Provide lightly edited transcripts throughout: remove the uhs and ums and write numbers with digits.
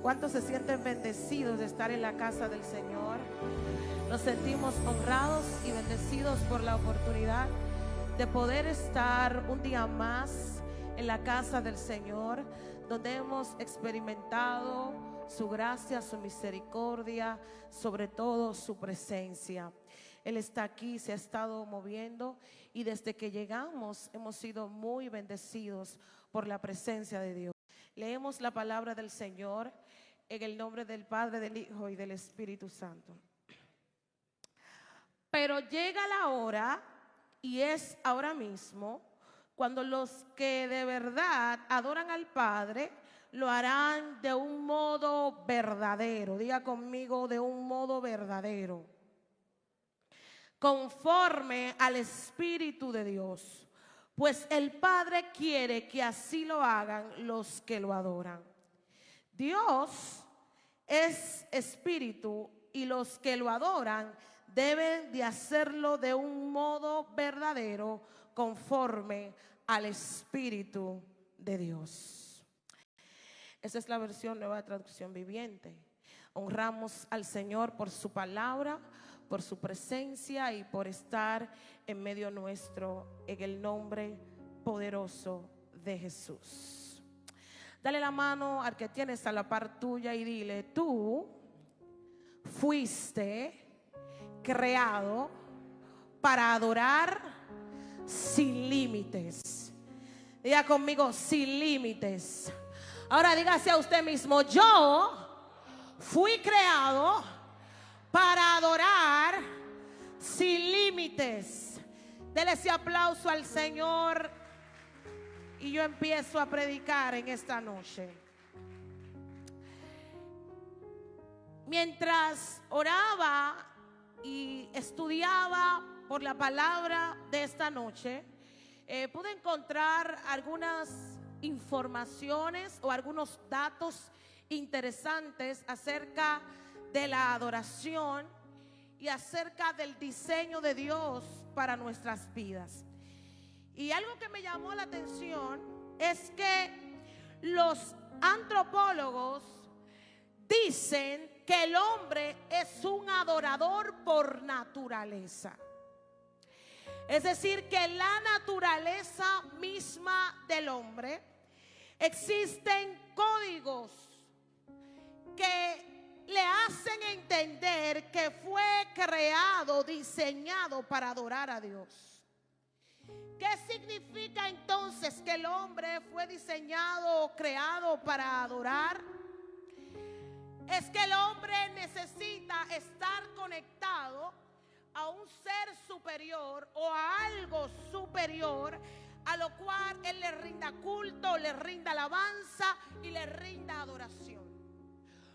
¿Cuántos se sienten bendecidos de estar en la casa del Señor? Nos sentimos honrados y bendecidos por la oportunidad de poder estar un día más en la casa del Señor, donde hemos experimentado su gracia, su misericordia, sobre todo su presencia. Él está aquí, se ha estado moviendo, y desde que llegamos hemos sido muy bendecidos por la presencia de Dios. Leemos la palabra del Señor en el nombre del Padre, del Hijo y del Espíritu Santo. Pero llega la hora, y es ahora mismo, cuando los que de verdad adoran al Padre lo harán de un modo verdadero. Diga conmigo, de un modo verdadero, conforme al Espíritu de Dios, pues el Padre quiere que así lo hagan los que lo adoran. Dios es espíritu, y los que lo adoran deben de hacerlo de un modo verdadero, conforme al Espíritu de Dios. Esa es la versión Nueva Traducción Viviente. Honramos al Señor por su palabra, por su presencia y por estar en medio nuestro, en el nombre poderoso de Jesús. Dale la mano al que tienes a la par tuya y dile: tú fuiste creado para adorar sin límites. Diga conmigo: sin límites. Ahora dígase a usted mismo: yo fui creado para adorar sin límites. Dele ese aplauso al Señor. Y yo empiezo a predicar en esta noche. Mientras oraba y estudiaba por la palabra de esta noche, pude encontrar algunas informaciones o algunos datos interesantes acerca de la adoración y acerca del diseño de Dios para nuestras vidas. Y algo que me llamó la atención es que los antropólogos dicen que el hombre es un adorador por naturaleza. Es decir, que en la naturaleza misma del hombre existen códigos que le hacen entender que fue creado, diseñado para adorar a Dios. ¿Qué significa entonces que el hombre fue diseñado o creado para adorar? Es que el hombre necesita estar conectado a un ser superior o a algo superior, a lo cual él le rinda culto, le rinda alabanza y le rinda adoración.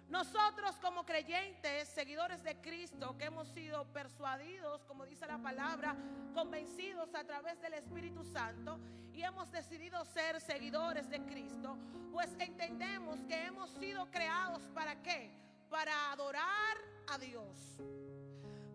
Nosotros como creyentes, seguidores de Cristo, que hemos sido persuadidos, como dice la palabra, convencidos a través del Espíritu Santo, y hemos decidido ser seguidores de Cristo, pues entendemos que hemos sido creados ¿para qué? Para adorar a Dios.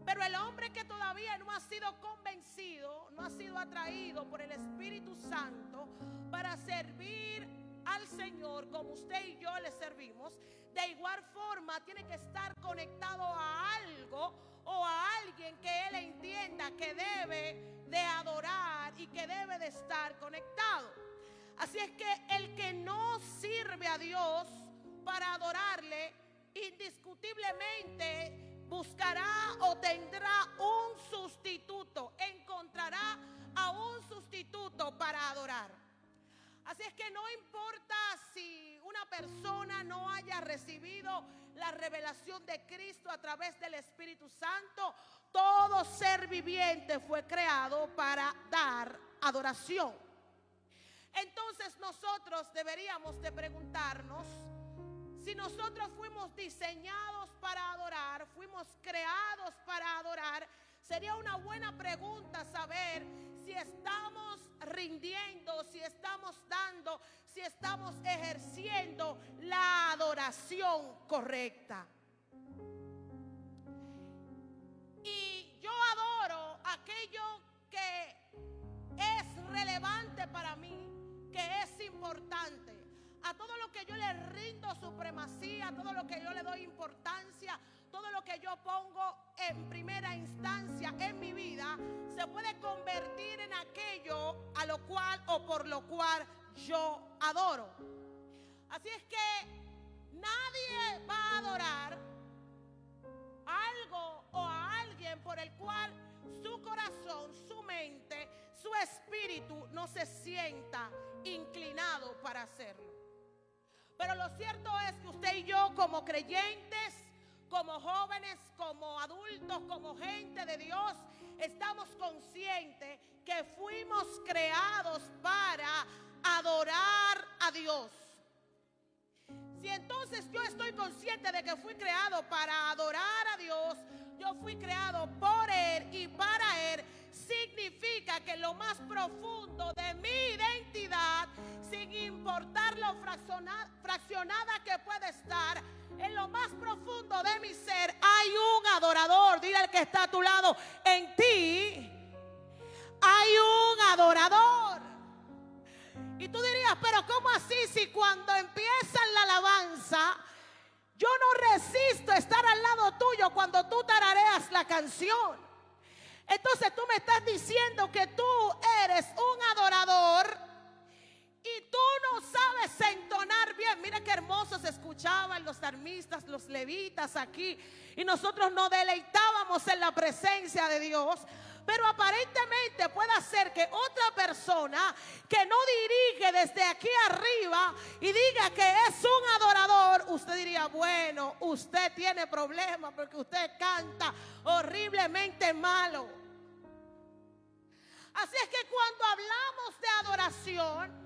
Pero el hombre que todavía no ha sido convencido, no ha sido atraído por el Espíritu Santo para servir al Señor como usted y yo le servimos, de igual forma tiene que estar conectado a algo o a alguien que él entienda que debe de adorar y que debe de estar conectado. Así es que el que no sirve a Dios para adorarle, indiscutiblemente buscará o tendrá un sustituto, encontrará a un sustituto para adorar. Así es que no importa si una persona no haya recibido la revelación de Cristo a través del Espíritu Santo, todo ser viviente fue creado para dar adoración. Entonces nosotros deberíamos de preguntarnos: si nosotros fuimos diseñados para adorar, fuimos creados para adorar, sería una buena pregunta saber si estamos rindiendo, si estamos dando, si estamos ejerciendo la adoración correcta. Y yo adoro aquello que es relevante para mí, que es importante. a todo lo que yo le rindo supremacía, a todo lo que yo le doy importancia, todo lo que yo pongo en primera instancia en mi vida, se puede convertir en aquello a lo cual o por lo cual yo adoro. Así es que nadie va a adorar algo o a alguien por el cual su corazón, su mente, su espíritu no se sienta inclinado para hacerlo. Pero lo cierto es que usted y yo, como creyentes, como jóvenes, como adultos, como gente de Dios, estamos conscientes que fuimos creados para adorar a Dios. Si entonces yo estoy consciente de que fui creado para adorar a Dios, yo fui creado por Él y para Él, significa que lo más profundo de mi identidad, sin importar lo fraccionada que pueda estar, en lo más profundo de mi ser hay un adorador. Dile al que está a tu lado: en ti hay un adorador. Y tú dirías, pero ¿cómo así? Si cuando empieza la alabanza, yo no resisto estar al lado tuyo cuando tú tarareas la canción. Entonces tú me estás diciendo que tú eres un adorador y tú no sabes entonar bien. Mira qué hermoso se escuchaban los salmistas, los levitas aquí, y nosotros nos deleitábamos en la presencia de Dios. Pero aparentemente puede ser que otra persona que no dirige desde aquí arriba y diga que es un adorador, usted diría, bueno, usted tiene problemas porque usted canta horriblemente malo. Así es que cuando hablamos de adoración,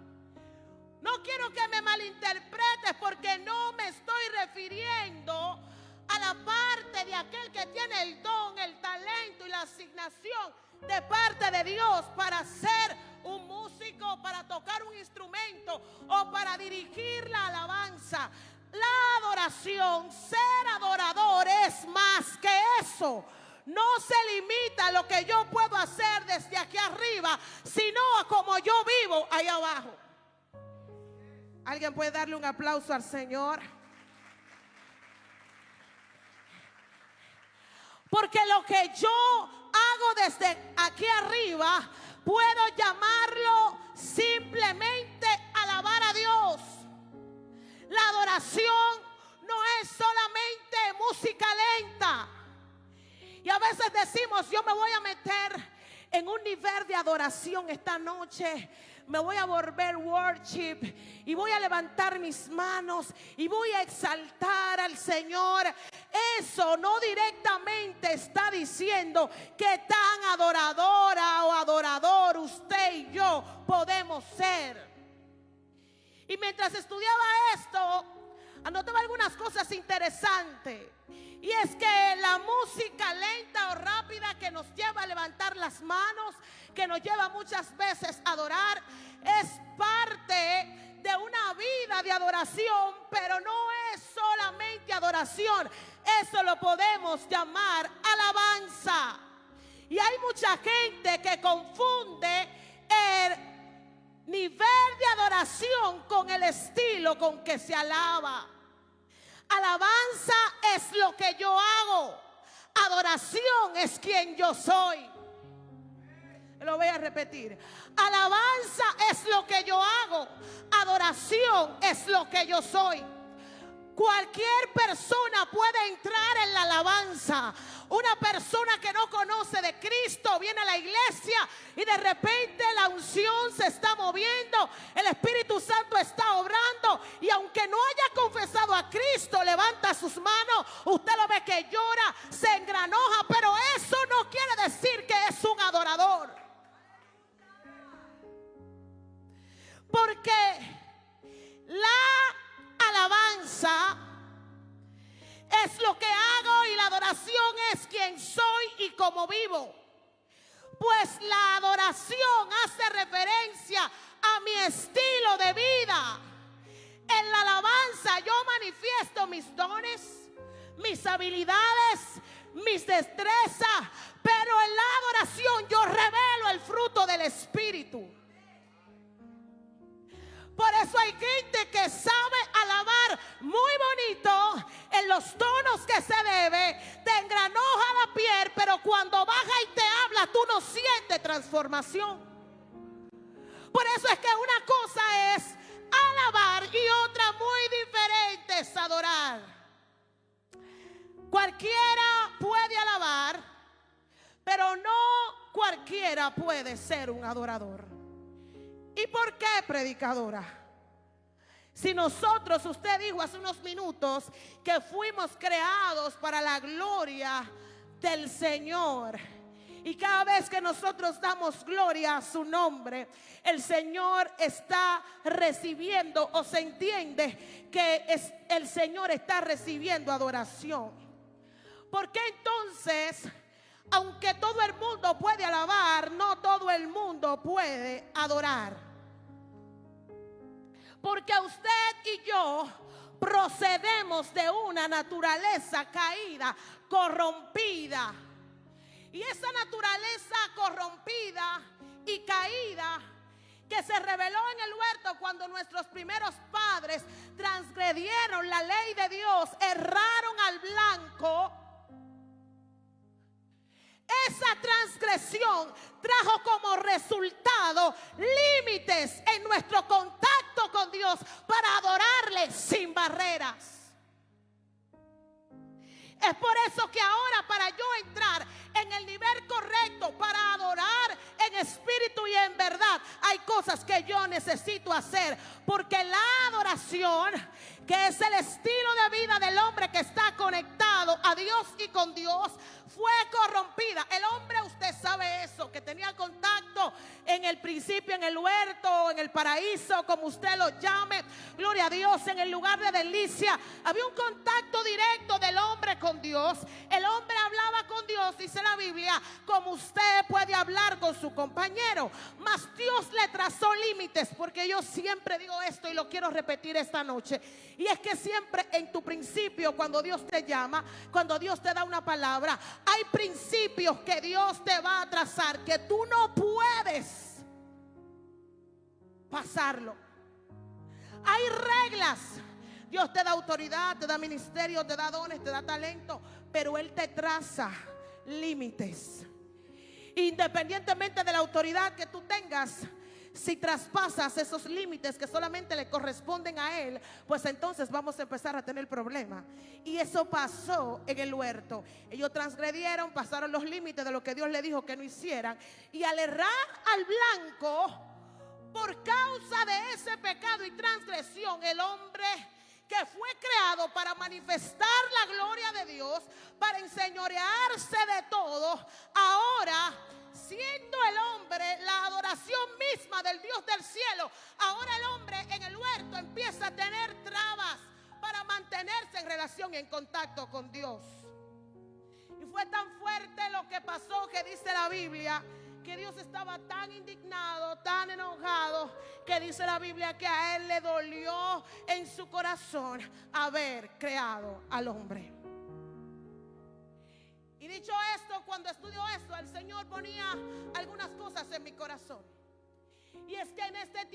no quiero que me malinterpretes, porque no me estoy refiriendo a la parte de aquel que tiene el don, el talento y la asignación de parte de Dios para ser un músico, para tocar un instrumento o para dirigir la alabanza. La adoración, ser adorador, es más que eso. No se limita a lo que yo puedo hacer desde aquí arriba, sino a como yo vivo ahí abajo. ¿Alguien puede darle un aplauso al Señor? Porque lo que yo hago desde aquí arriba, puedo llamarlo simplemente alabar a Dios. La adoración no es solamente música lenta. Y a veces decimos, yo me voy a meter en un nivel de adoración esta noche. Me voy a volver worship y voy a levantar mis manos y voy a exaltar al Señor. Eso no directamente está diciendo que tan adoradora o adorador usted y yo podemos ser. Y mientras estudiaba esto, anotaba algunas cosas interesantes. Y es que la música lenta o rápida que nos lleva a levantar las manos, que nos lleva muchas veces a adorar, es parte de una vida de adoración, pero no es solamente adoración. Eso lo podemos llamar alabanza. Y hay mucha gente que confunde el nivel de adoración con el estilo con que se alaba. Alabanza es lo que yo hago. Adoración es quien yo soy. Lo voy a repetir. Alabanza es lo que yo hago. Adoración es lo que yo soy. Cualquier persona puede entrar en la alabanza. Una persona que no conoce de Cristo viene a la iglesia y de repente la unción se está moviendo, el Espíritu Santo está obrando, y aunque no haya confesado a Cristo, levanta sus manos. Usted lo ve que llora, se engranoja, pero eso no quiere decir que es un adorador. Porque la alabanza es lo que hago y la adoración es quien soy y cómo vivo. Pues la adoración hace referencia a mi estilo de vida. En la alabanza yo manifiesto mis dones, mis habilidades, mis destrezas, pero en la adoración yo revelo el fruto del Espíritu. Por eso hay gente que sabe alabar muy bonito, en los tonos que se debe, te engranoja la piel, pero cuando baja y te habla, tú no sientes transformación. Por eso es que una cosa es alabar y otra muy diferente es adorar. Cualquiera puede alabar, pero no cualquiera puede ser un adorador. ¿Y por qué, predicadora? Si nosotros, usted dijo hace unos minutos que fuimos creados para la gloria del Señor. Y cada vez que nosotros damos gloria a su nombre, el Señor está recibiendo, o se entiende que el Señor está recibiendo adoración. ¿Por qué entonces, aunque todo el mundo puede alabar, no todo el mundo puede adorar? Porque usted y yo procedemos de una naturaleza caída, corrompida. Y esa naturaleza corrompida y caída que se reveló en el huerto cuando nuestros primeros padres transgredieron la ley de Dios, erraron al blanco. Esa transgresión trajo como resultado límites en nuestro contacto con Dios para adorarle sin barreras. Es por eso que ahora, para yo entrar en el nivel correcto para adorar en espíritu y en verdad, hay cosas que yo necesito hacer, porque la adoración, que es el estilo de vida del hombre que está conectado a Dios y con Dios, fue corrompida. El hombre, usted sabe eso, que tenía contacto en el principio, en el huerto, en el paraíso, como usted lo llame, gloria a Dios, en el lugar de delicia, había un contacto directo del hombre con Dios. El hombre hablaba con Dios, dice la Biblia, como usted puede hablar con su compañero. Mas Dios le trazó límites, porque yo siempre digo esto y lo quiero repetir esta noche, y es que siempre en tu principio, cuando Dios te llama, cuando Dios te da una palabra, hay principios que Dios te va a trazar que tú no puedes pasarlo. Hay reglas. Dios te da autoridad, te da ministerio, te da dones, te da talento, pero Él te traza límites. Independientemente de la autoridad que tú tengas, si traspasas esos límites que solamente le corresponden a Él, pues entonces vamos a empezar a tener problemas. Y eso pasó en el huerto. Ellos transgredieron, pasaron los límites de lo que Dios le dijo que no hicieran. Y al errar al blanco, por causa de ese pecado y transgresión, el hombre que fue creado para manifestar la gloria de Dios, para enseñorearse de todo, ahora, siendo el hombre la adoración misma del Dios del cielo, ahora el hombre en el huerto empieza a tener trabas para mantenerse en relación y en contacto con Dios. Y fue tan fuerte lo que pasó, que dice la Biblia, que Dios estaba tan indignado, tan enojado, que dice la Biblia que a Él le dolió en su corazón haber creado al hombre. Y dicho esto, cuando estudio esto, el Señor ponía algunas cosas en mi corazón. Y es que en ese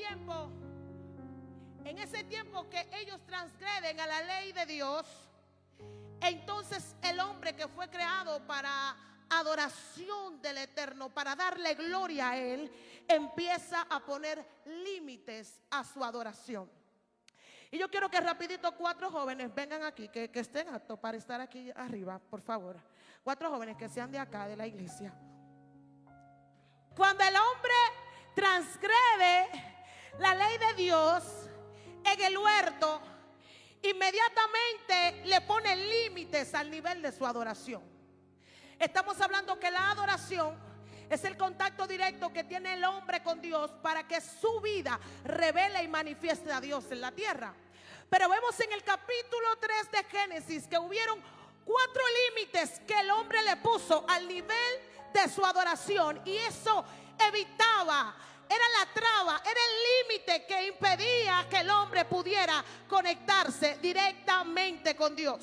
tiempo que ellos transgreden a la ley de Dios, entonces el hombre que fue creado para adoración del Eterno, para darle gloria a Él, empieza a poner límites a su adoración. Y yo quiero que rapidito 4 jóvenes vengan aquí, que estén aptos para estar aquí arriba, por favor. 4 jóvenes que sean de acá, de la iglesia. Cuando el hombre transgrede la ley de Dios en el huerto, inmediatamente le pone límites al nivel de su adoración. Estamos hablando que la adoración es el contacto directo que tiene el hombre con Dios para que su vida revele y manifieste a Dios en la tierra. Pero vemos en el capítulo 3 de Génesis que hubieron 4 límites que el hombre le puso al nivel de su adoración, y eso evitaba, era la traba, era el límite que impedía que el hombre pudiera conectarse directamente con Dios.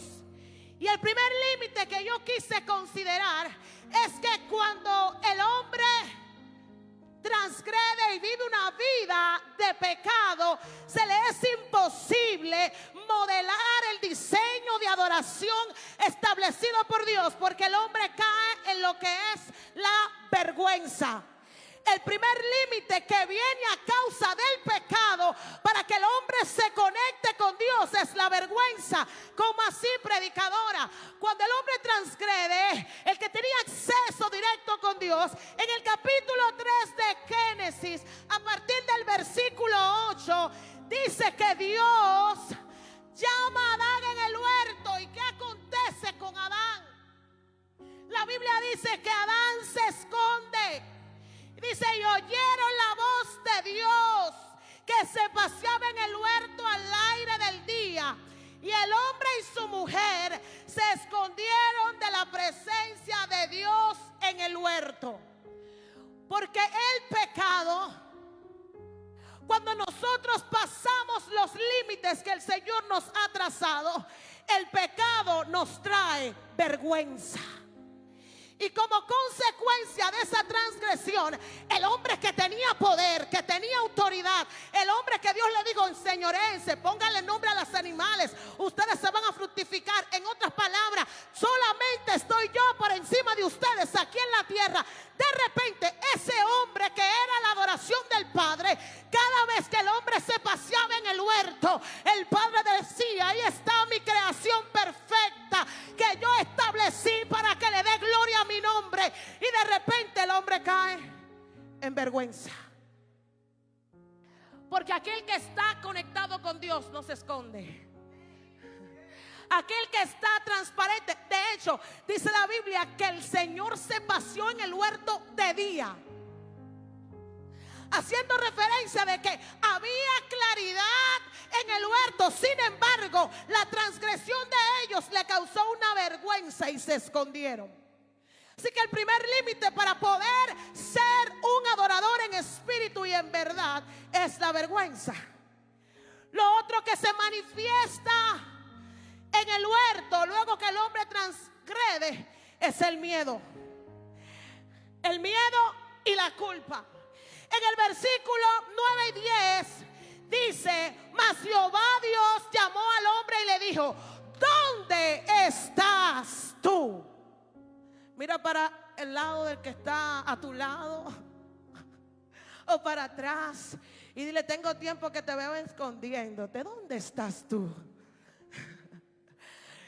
Y el primer límite que yo quise considerar es que cuando el hombre transgrede y vive una vida de pecado, se le es imposible modelar el diseño de adoración establecido por Dios, porque el hombre cae en lo que es la vergüenza. El primer límite que viene a causa del pecado para que el hombre se conecte con Dios es la vergüenza. ¿Cómo así, predicadora? Cuando el hombre transgrede, el que tenía acceso directo con Dios, en el capítulo 3 de Génesis, a partir del versículo 8, dice que Dios llama a Adán en el huerto. ¿Y qué acontece con Adán? La Biblia dice que Adán se esconde. Dice, y oyeron la voz de Dios que se paseaba en el huerto al aire del día. Y el hombre y su mujer se escondieron de la presencia de Dios en el huerto. Porque el pecado, cuando nosotros pasamos los límites que el Señor nos ha trazado, el pecado nos trae vergüenza. Y como consecuencia de esa transgresión, el hombre que tenía poder, que tenía autoridad, el hombre que Dios le dijo, enseñoréense, pónganle nombre a los animales, ustedes se van a fructificar. En otras palabras, solamente estoy yo por encima de ustedes aquí en la tierra. De repente, ese hombre que era la adoración del Padre, cada vez que el hombre se paseaba en el huerto, el Padre decía, ahí está mi creación perfecta que yo establecí para que le dé gloria a mi nombre. Y de repente el hombre cae en vergüenza. Porque aquel que está conectado con Dios no se esconde. Aquel que está transparente. De hecho, dice la Biblia que el Señor se paseó en el huerto de día, haciendo referencia de que había claridad en el huerto. Sin embargo, la transgresión de ellos le causó una vergüenza y se escondieron. Así que el primer límite para poder ser un adorador en espíritu y en verdad es la vergüenza. Lo otro que se manifiesta en el huerto luego que el hombre transgrede es el miedo. El miedo y la culpa. En el versículo 9 y 10 dice, mas Jehová Dios llamó al hombre y le dijo, ¿dónde estás tú? Mira para el lado del que está a tu lado o para atrás y dile, tengo tiempo que te veo escondiéndote. ¿Dónde estás tú?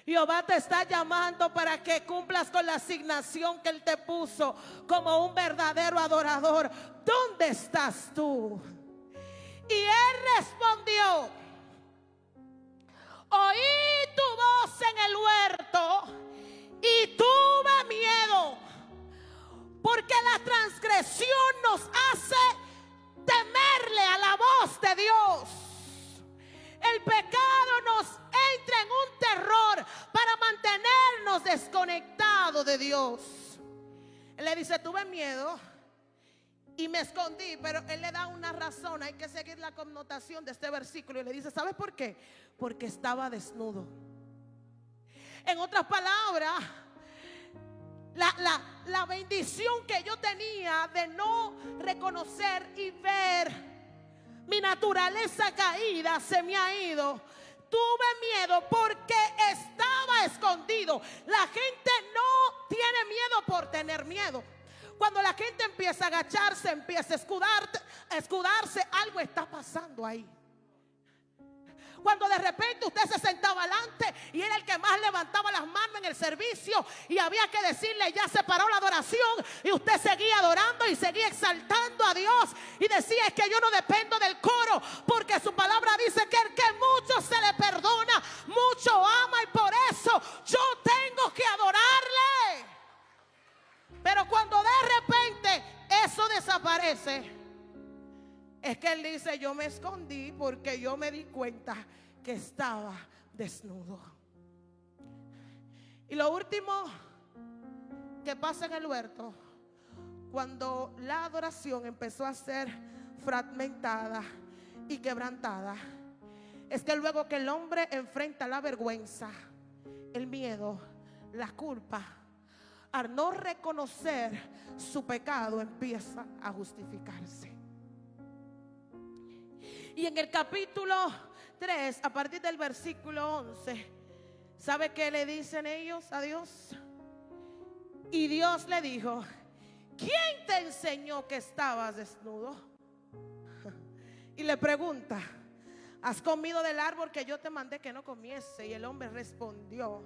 Jehová te está llamando para que cumplas con la asignación que Él te puso como un verdadero adorador. ¿Dónde estás tú? Y Él respondió, oí tu voz en el huerto y tuve miedo, porque la transgresión nos hace temerle a la voz de Dios. El pecado nos entra en un terror para mantenernos desconectados de Dios. Él le dice, tuve miedo y me escondí, pero él le da una razón. Hay que seguir la connotación de este versículo y le dice, ¿sabes por qué? Porque estaba desnudo. En otras palabras, la bendición que yo tenía de no reconocer y ver mi naturaleza caída se me ha ido. Tuve miedo porque estaba escondido. La gente no tiene miedo por tener miedo. Cuando la gente empieza a agacharse, empieza a escudarse, algo está pasando ahí. Cuando de repente usted se sentaba adelante y era el que más levantaba las manos en el servicio y había que decirle, ya se paró la adoración, y usted seguía adorando y seguía exaltando a Dios y decía, es que yo no dependo del coro, porque su palabra dice que el que mucho se le perdona, mucho ama, y por eso yo tengo que adorarle. Pero cuando de repente eso desaparece, es que él dice, yo me escondí porque yo me di cuenta que estaba desnudo. Y lo último que pasa en el huerto, cuando la adoración empezó a ser fragmentada y quebrantada, es que luego que el hombre enfrenta la vergüenza, el miedo, la culpa, al no reconocer su pecado, empieza a justificarse. Y en el capítulo 3, a partir del versículo 11, ¿sabe qué le dicen ellos a Dios? Y Dios le dijo: ¿quién te enseñó que estabas desnudo? Y le pregunta: ¿has comido del árbol que yo te mandé que no comiese? Y el hombre respondió: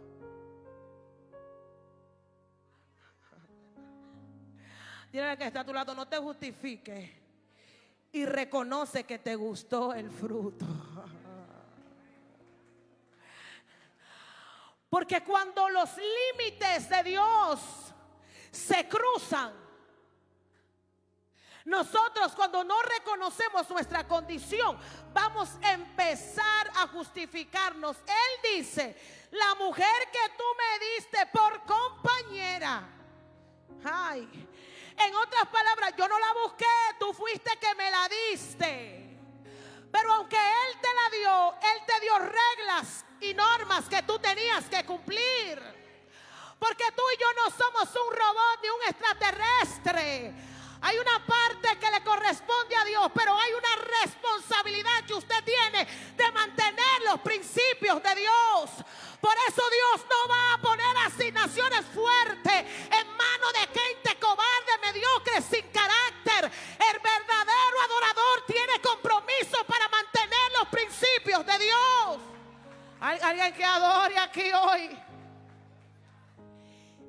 dile al que está a tu lado, no te justifiques y reconoce que te gustó el fruto. Porque cuando los límites de Dios se cruzan, nosotros, cuando no reconocemos nuestra condición, vamos a empezar a justificarnos. Él dice: la mujer que tú me diste por compañera. Ay, en otras palabras, yo no la busqué, tú fuiste que me la diste. Pero aunque Él te la dio, Él te dio reglas y normas que tú tenías que cumplir. Porque tú y yo no somos un robot ni un extraterrestre. Hay una parte que le corresponde a Dios, pero hay una responsabilidad que usted tiene de mantener los principios de Dios. Por eso Dios no va a poner asignaciones fuertes en manos de gente cobarde, mediocre, sin carácter. El verdadero adorador tiene compromiso para mantener los principios de Dios. ¿Hay alguien que adore aquí hoy?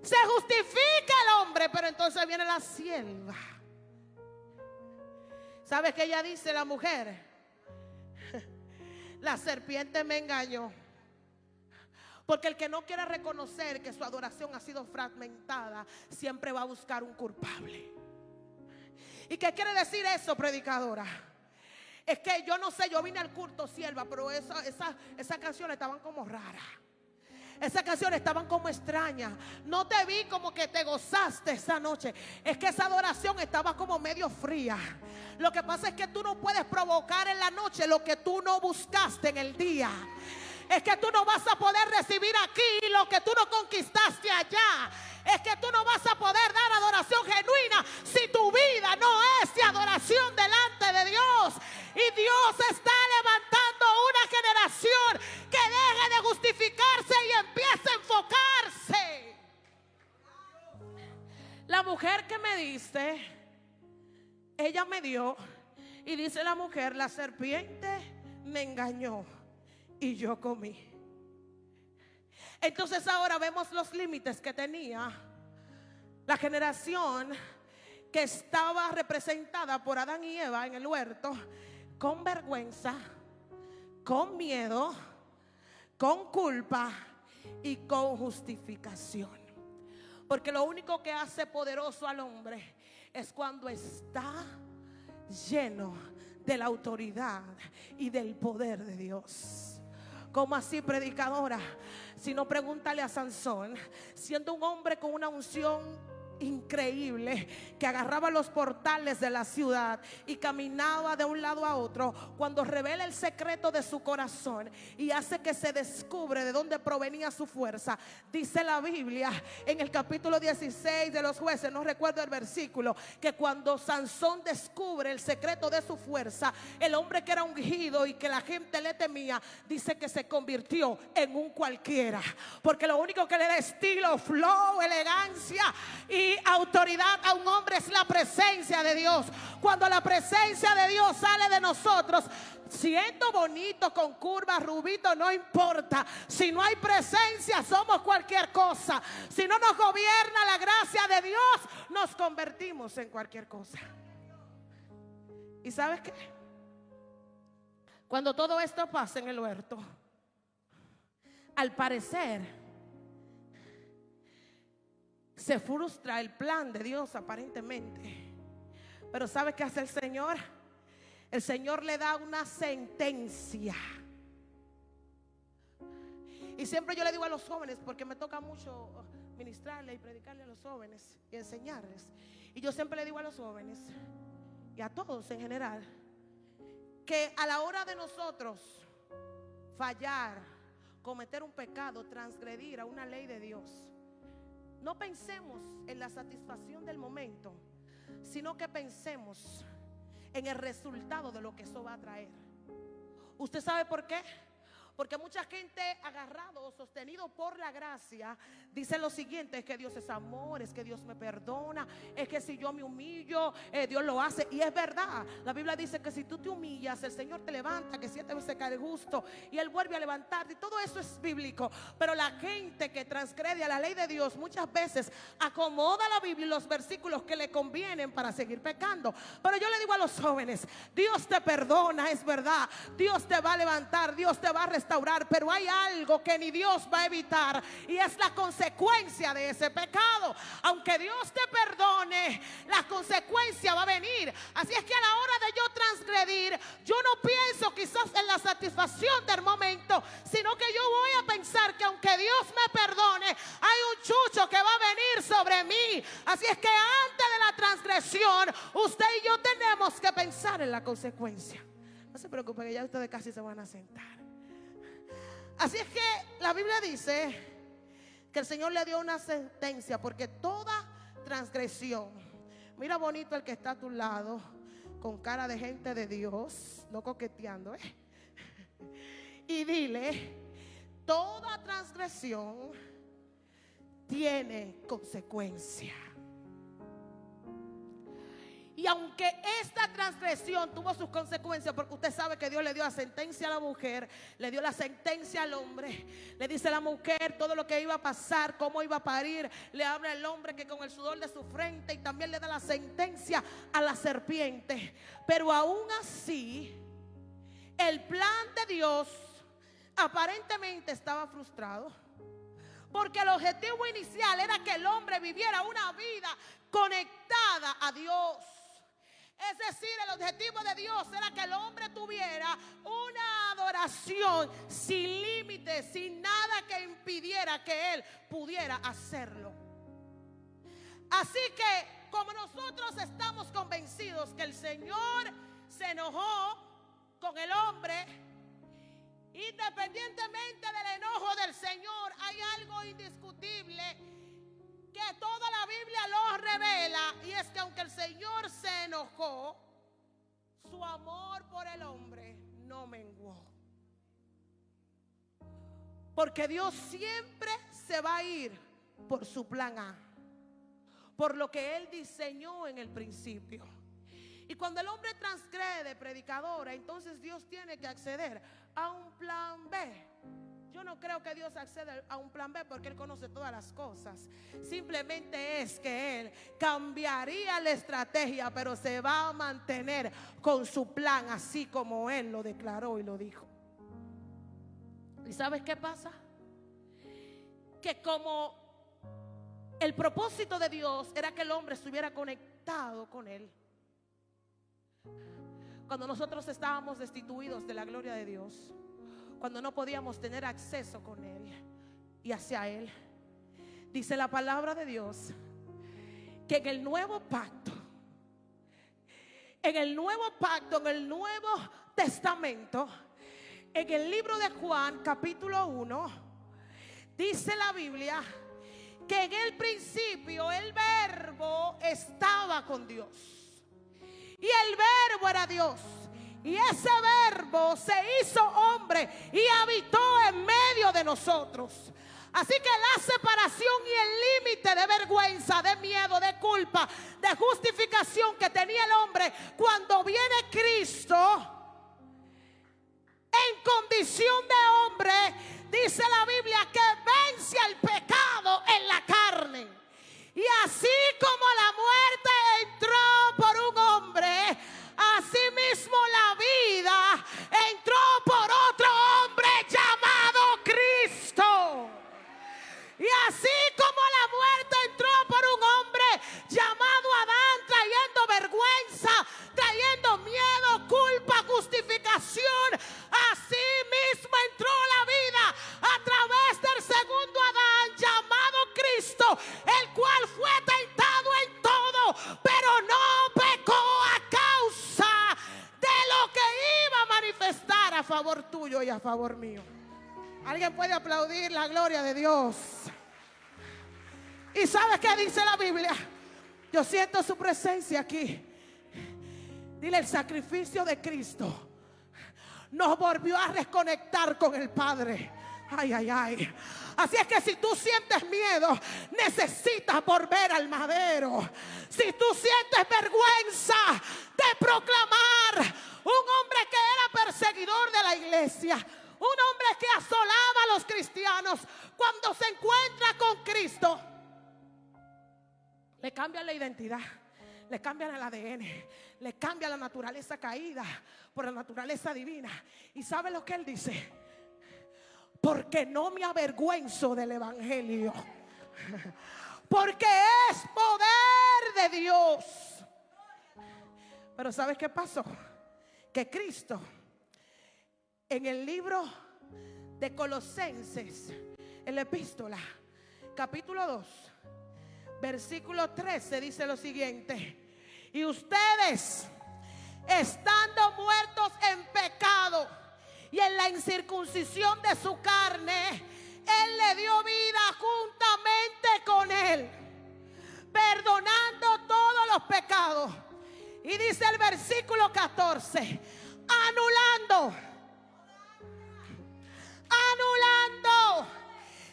Se justifica el hombre, pero entonces viene la sierva. ¿Sabe qué ella dice, la mujer? La serpiente me engañó. Porque el que no quiere reconocer que su adoración ha sido fragmentada, siempre va a buscar un culpable. ¿Y qué quiere decir eso, predicadora? Es que yo no sé, yo vine al culto, sierva, pero esas canciones estaban como raras. Esas canciones estaban como extrañas. No te vi como que te gozaste esa noche. Es que esa adoración estaba como medio fría. Lo que pasa es que tú no puedes provocar en la noche lo que tú no buscaste en el día. Es que tú no vas a poder recibir aquí lo que tú no conquistaste allá. Es que tú no vas a poder dar adoración genuina si tu vida no es de adoración delante de Dios. Y Dios está levantando una generación que deje de justificarse y empiece a enfocarse. La mujer que me diste, ella me dio, y dice la mujer: la serpiente me engañó y yo comí. Entonces ahora vemos los límites que tenía la generación que estaba representada por Adán y Eva en el huerto, con vergüenza, con miedo, con culpa y con justificación. Porque lo único que hace poderoso al hombre es cuando está lleno de la autoridad y del poder de Dios. ¿Cómo así, predicadora? Si no, pregúntale a Sansón, siendo un hombre con una unción increíble, que agarraba los portales de la ciudad y caminaba de un lado a otro, cuando revela el secreto de su corazón y hace que se descubre de dónde provenía su fuerza. Dice la Biblia en el capítulo 16 de los Jueces, no recuerdo el versículo, que cuando Sansón descubre el secreto de su fuerza, el hombre que era ungido y que la gente le temía, dice que se convirtió en un cualquiera, porque lo único que le da estilo, flow, elegancia y autoridad a un hombre es la presencia de Dios. Cuando la presencia de Dios sale de nosotros, siendo bonito, con curvas, rubito, no importa. Si no hay presencia, somos cualquier cosa. Si no nos gobierna la gracia de Dios, nos convertimos en cualquier cosa. ¿Y sabes qué? Cuando todo esto pasa en el huerto, al parecer se frustra el plan de Dios aparentemente. Pero ¿sabe qué hace el Señor? El Señor le da una sentencia. Y siempre yo le digo a los jóvenes, porque me toca mucho ministrarle y predicarle a los jóvenes y enseñarles. Y yo siempre le digo a los jóvenes y a todos en general, que a la hora de nosotros fallar, cometer un pecado, transgredir a una ley de Dios, no pensemos en la satisfacción del momento, sino que pensemos en el resultado de lo que eso va a traer. ¿Usted sabe por qué? Porque mucha gente agarrado o sostenido por la gracia dice lo siguiente: es que Dios es amor, es que Dios me perdona, es que si yo me humillo, Dios lo hace. Y es verdad, la Biblia dice que si tú te humillas, el Señor te levanta, que 7 veces cae el justo y Él vuelve a levantarte. Y todo eso es bíblico. Pero la gente que transgrede a la ley de Dios muchas veces acomoda la Biblia y los versículos que le convienen para seguir pecando. Pero yo le digo a los jóvenes: Dios te perdona, es verdad, Dios te va a levantar, Dios te va a restaurar, pero hay algo que ni Dios va a evitar, y es la consecuencia de ese pecado. Aunque Dios te perdone, la consecuencia va a venir. Así es que a la hora de yo transgredir, yo no pienso quizás en la satisfacción del momento, sino que yo voy a pensar que aunque Dios me perdone, hay un chucho que va a venir sobre mí. Así es que antes de la transgresión, usted y yo tenemos que pensar en la consecuencia. No se preocupe, que ya ustedes casi se van a sentar. Así es que la Biblia dice que el Señor le dio una sentencia, porque toda transgresión, mira bonito el que está a tu lado, con cara de gente de Dios, no coqueteando, y dile: toda transgresión tiene consecuencia. Y aunque esta transgresión tuvo sus consecuencias, porque usted sabe que Dios le dio la sentencia a la mujer, le dio la sentencia al hombre, le dice a la mujer todo lo que iba a pasar, cómo iba a parir, le habla al hombre que con el sudor de su frente, y también le da la sentencia a la serpiente. Pero aún así, el plan de Dios aparentemente estaba frustrado, porque el objetivo inicial era que el hombre viviera una vida conectada a Dios. Es decir, el objetivo de Dios era que el hombre tuviera una adoración sin límites, sin nada que impidiera que él pudiera hacerlo. Así que, como nosotros estamos convencidos que el Señor se enojó con el hombre, independientemente del enojo del Señor, hay algo indiscutible que toda la Biblia lo revela, y es que aunque el Señor se enojó, su amor por el hombre no menguó. Porque Dios siempre se va a ir por su plan A, por lo que Él diseñó en el principio. Y cuando el hombre transgrede, predicadora, entonces Dios tiene que acceder a un plan B. Yo no creo que Dios acceda a un plan B, porque Él conoce todas las cosas. Simplemente es que Él cambiaría la estrategia, pero se va a mantener con su plan, así como Él lo declaró y lo dijo. ¿Y sabes qué pasa? Que como el propósito de Dios era que el hombre estuviera conectado con Él, cuando nosotros estábamos destituidos de la gloria de Dios, cuando no podíamos tener acceso con Él y hacia Él, dice la palabra de Dios que en el nuevo pacto, en el Nuevo Testamento, en el libro de Juan capítulo 1, dice la Biblia que en el principio el Verbo estaba con Dios, y el Verbo era Dios. Y ese Verbo se hizo hombre y habitó en medio de nosotros. Así que la separación y el límite de vergüenza, de miedo, de culpa, de justificación que tenía el hombre, cuando viene Cristo en condición de hombre, dice la Biblia que vence al pecado en la carne. Y así como la muerte entró por un hombre, así mismo la vida entró por otro hombre llamado Cristo. Y así como la muerte entró por un hombre llamado Adán, trayendo vergüenza, trayendo miedo, culpa, justificación, así mismo entró la vida a través del segundo Adán llamado Cristo, el cual fue tentado en todo, pero no pecó a causa de lo que iba a manifestar a favor tuyo y a favor mío. ¿Alguien puede aplaudir la gloria de Dios? ¿Y sabe qué dice la Biblia? Yo siento su presencia aquí. Dile, el sacrificio de Cristo nos volvió a reconectar con el Padre. Ay, ay, ay. Así es que si tú sientes miedo, necesitas volver al madero. Si tú sientes vergüenza de proclamar un hombre que era perseguidor de la iglesia, un hombre que asolaba a los cristianos, cuando se encuentra con Cristo, le cambian la identidad, le cambian el ADN, le cambia la naturaleza caída por la naturaleza divina. ¿Y sabe lo que él dice? Porque no me avergüenzo del evangelio, porque es poder de Dios. Pero ¿sabes qué pasó? Que Cristo, en el libro de Colosenses, en la epístola, capítulo 2, versículo 13, dice lo siguiente: y ustedes, estando muertos en pecado y en la incircuncisión de su carne, Él le dio vida juntamente con Él, perdonando todos los pecados. Y dice el versículo 14: anulando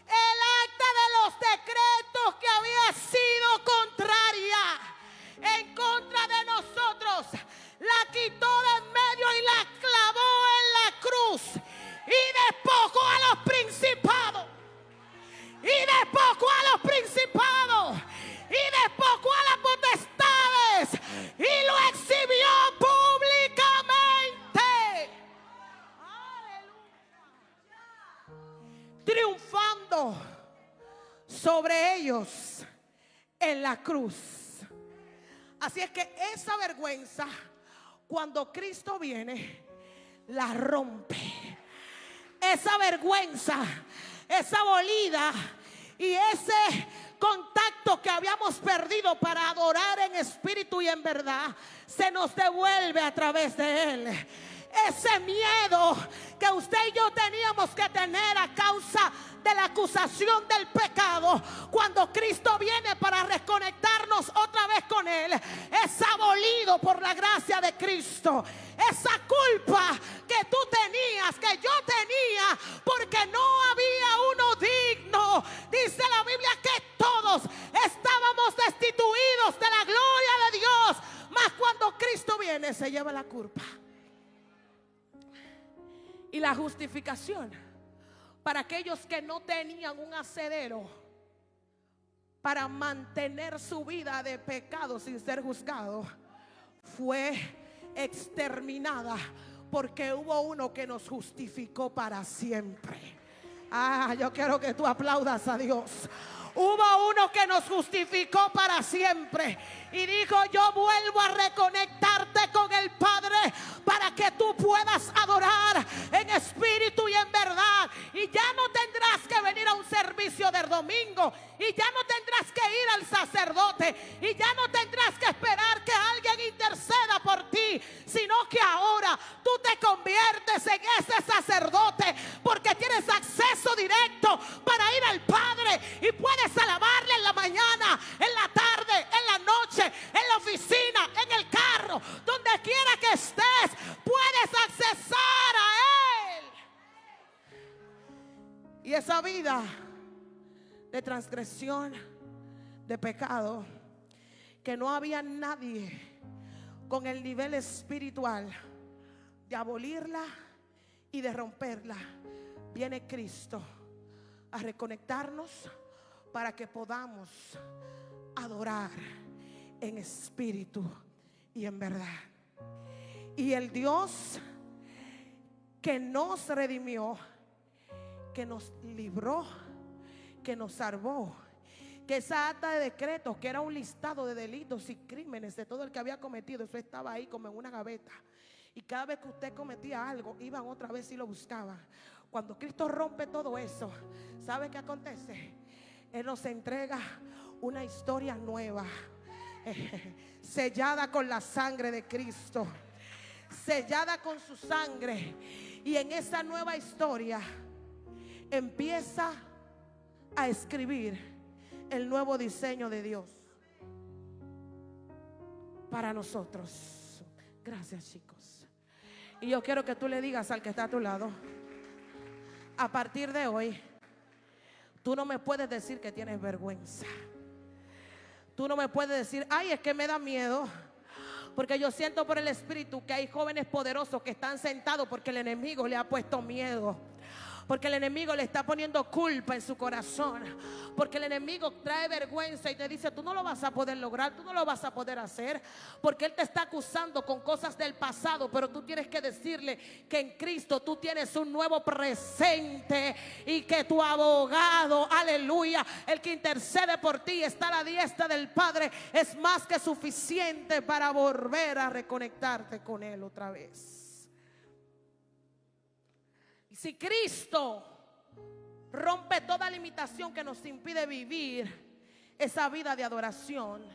el acta de los decretos que había sido contraria en contra de nosotros, la quitó de en medio y la clavó en la cruz, y despojó a los principados, y despojó a las potestades, y lo exhibió públicamente. Triunfando sobre ellos en la cruz. Así es que esa vergüenza, cuando Cristo viene, la rompe. Esa vergüenza, esa abolida y ese contacto que habíamos perdido para adorar en espíritu y en verdad, se nos devuelve a través de Él. Ese miedo que usted y yo teníamos que tener a causa de la acusación del pecado, cuando Cristo viene para reconectarnos otra vez con Él, es abolido por la gracia de Cristo. Esa culpa que tú tenías, que yo tenía, porque no había uno digno. Dice la Biblia que todos estábamos destituidos de la gloria de Dios, mas cuando Cristo viene se lleva la culpa. Y la justificación para aquellos que no tenían un asidero para mantener su vida de pecado sin ser juzgado, fue exterminada, porque hubo uno que nos justificó para siempre. Yo quiero que tú aplaudas a Dios. Hubo uno que nos justificó para siempre y dijo: yo vuelvo a reconectarte con el Padre para que tú puedas adorar en espíritu y en verdad. Y ya no tendrás que venir a un servicio del domingo, y ya no tendrás que ir al sacerdote, y ya no tendrás que esperar que alguien interceda por ti, sino que ahora tú te conviertes en ese sacerdote, porque tienes acceso directo para ir al Padre y puedes alabarle en la mañana, en la tarde, en la noche, en la oficina, en el carro, donde quiera que estés, puedes accesar a Él. Y esa vida de transgresión, de pecado, que no había nadie con el nivel espiritual de abolirla y de romperla, viene Cristo a reconectarnos para que podamos adorar en espíritu y en verdad. Y el Dios que nos redimió, que nos libró, que nos salvó, que esa acta de decretos, que era un listado de delitos y crímenes de todo el que había cometido, eso estaba ahí como en una gaveta, y cada vez que usted cometía algo, iban otra vez y lo buscaban. Cuando Cristo rompe todo eso, ¿sabe qué acontece? Él nos entrega una historia nueva, sellada con la sangre de Cristo, sellada con su sangre. Y en esa nueva historia empieza a escribir el nuevo diseño de Dios para nosotros. Gracias, chicos. Y yo quiero que tú le digas al que está a tu lado: a partir de hoy, tú no me puedes decir que tienes vergüenza. Tú no me puedes decir: ay, es que me da miedo. Porque yo siento por el Espíritu que hay jóvenes poderosos que están sentados porque el enemigo le ha puesto miedo. Porque el enemigo le está poniendo culpa en su corazón. Porque el enemigo trae vergüenza y te dice: tú no lo vas a poder lograr, tú no lo vas a poder hacer. Porque él te está acusando con cosas del pasado. Pero tú tienes que decirle que en Cristo tú tienes un nuevo presente. Y que tu abogado, aleluya, el que intercede por ti, está a la diestra del Padre. Es más que suficiente para volver a reconectarte con él otra vez. Si Cristo rompe toda limitación que nos impide vivir esa vida de adoración,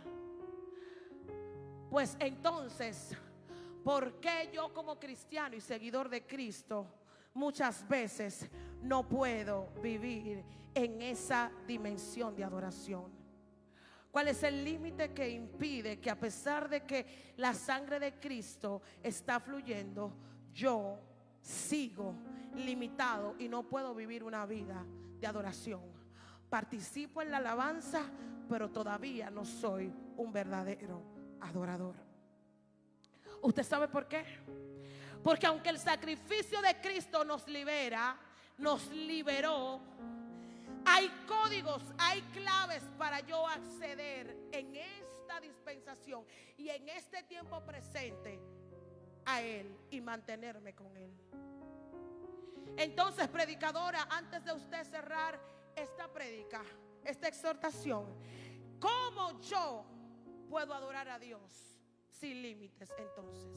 pues entonces, ¿por qué yo como cristiano y seguidor de Cristo muchas veces no puedo vivir en esa dimensión de adoración? ¿Cuál es el límite que impide que, a pesar de que la sangre de Cristo está fluyendo, yo sigo limitado y no puedo vivir una vida de adoración? Participo en la alabanza, pero todavía no soy un verdadero adorador. ¿Usted sabe por qué? Porque aunque el sacrificio de Cristo nos libera, nos liberó, hay códigos, hay claves para yo acceder en esta dispensación y en este tiempo presente a Él y mantenerme con Él. Entonces, predicadora, antes de usted cerrar esta prédica, esta exhortación, ¿cómo yo puedo adorar a Dios sin límites entonces?